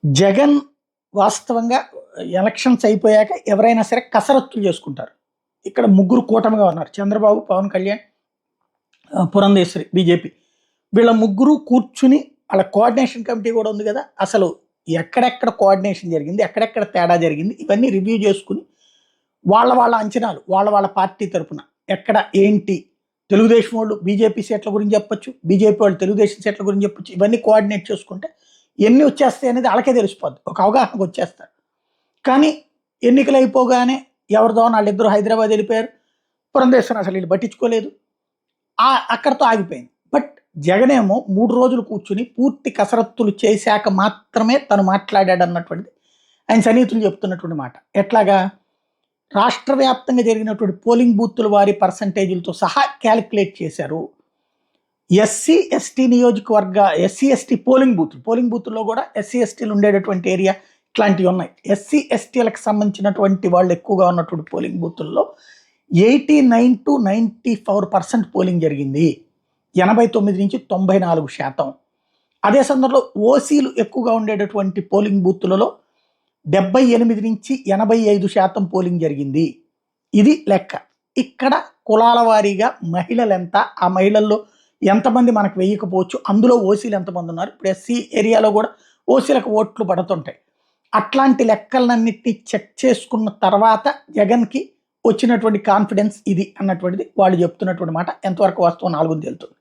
జగన్ వాస్తవంగా ఎలక్షన్స్ అయిపోయాక ఎవరైనా సరే కసరత్తులు చేసుకుంటారు. ఇక్కడ ముగ్గురు కూటమిగా ఉన్నారు. చంద్రబాబు, పవన్ కళ్యాణ్, పురంధేశ్వరి బీజేపీ. వీళ్ళ ముగ్గురు కూర్చుని వాళ్ళ కోఆర్డినేషన్ కమిటీ కూడా ఉంది కదా! అసలు ఎక్కడెక్కడ కోఆర్డినేషన్ జరిగింది, ఎక్కడెక్కడ తేడా జరిగింది, ఇవన్నీ రివ్యూ చేసుకుని వాళ్ళ అంచనాలు, వాళ్ళ పార్టీ తరపున ఎక్కడ ఏంటి, తెలుగుదేశం వాళ్ళు బీజేపీ సీట్ల గురించి చెప్పొచ్చు, బీజేపీ వాళ్ళు తెలుగుదేశం సీట్ల గురించి చెప్పొచ్చు. ఇవన్నీ కోఆర్డినేట్ చేసుకుంటే ఎన్ని వచ్చేస్తాయి అనేది వాళ్ళకే తెలిసిపోద్ది. ఒక అవగాహనకు వచ్చేస్తారు. కానీ ఎన్నికలు అయిపోగానే ఎవరిదో వాళ్ళిద్దరూ హైదరాబాద్ వెళ్ళిపోయారు. పురంధేశ్వరం అసలు వీళ్ళు పట్టించుకోలేదు. అక్కడితో ఆగిపోయింది. బట్ జగనేమో 3 రోజులు కూర్చుని పూర్తి కసరత్తులు చేశాక మాత్రమే తను మాట్లాడాడు అన్నటువంటిది ఆయన సన్నిహితులు చెప్తున్నటువంటి మాట. ఎట్లాగా రాష్ట్ర వ్యాప్తంగా జరిగినటువంటి పోలింగ్ బూత్తుల వారి పర్సంటేజీలతో సహా క్యాలిక్యులేట్ చేశారు. ఎస్సీ ఎస్టీ నియోజకవర్గ ఎస్సీ ఎస్టీ పోలింగ్ బూత్లో కూడా ఎస్సీ ఎస్టీలు ఉండేటటువంటి ఏరియా ఇట్లాంటివి ఉన్నాయి. ఎస్సీ ఎస్టీలకు సంబంధించినటువంటి వాళ్ళు ఎక్కువగా ఉన్నటువంటి పోలింగ్ బూతుల్లో 89 to 94% పోలింగ్ జరిగింది. 89 నుంచి 94%. అదే సందర్భంలో ఓసీలు ఎక్కువగా ఉండేటటువంటి పోలింగ్ బూతులలో 78 నుంచి 85% పోలింగ్ జరిగింది. ఇది లెక్క. ఇక్కడ కులాల వారీగా మహిళలు ఎంత, ఆ మహిళల్లో ఎంతమంది మనకు వేయకపోవచ్చు, అందులో ఓసీలు ఎంతమంది ఉన్నారు, ఇప్పుడు ఎస్సీ ఏరియాలో కూడా ఓసీలకు ఓట్లు పడుతుంటాయి. అట్లాంటి లెక్కలన్నింటినీ చెక్ చేసుకున్న తర్వాత జగన్కి వచ్చినటువంటి కాన్ఫిడెన్స్ ఇది అన్నటువంటిది వాళ్ళు చెప్తున్నటువంటి మాట. ఎంతవరకు వాస్తవం నాలుగు తెలుస్తుంది.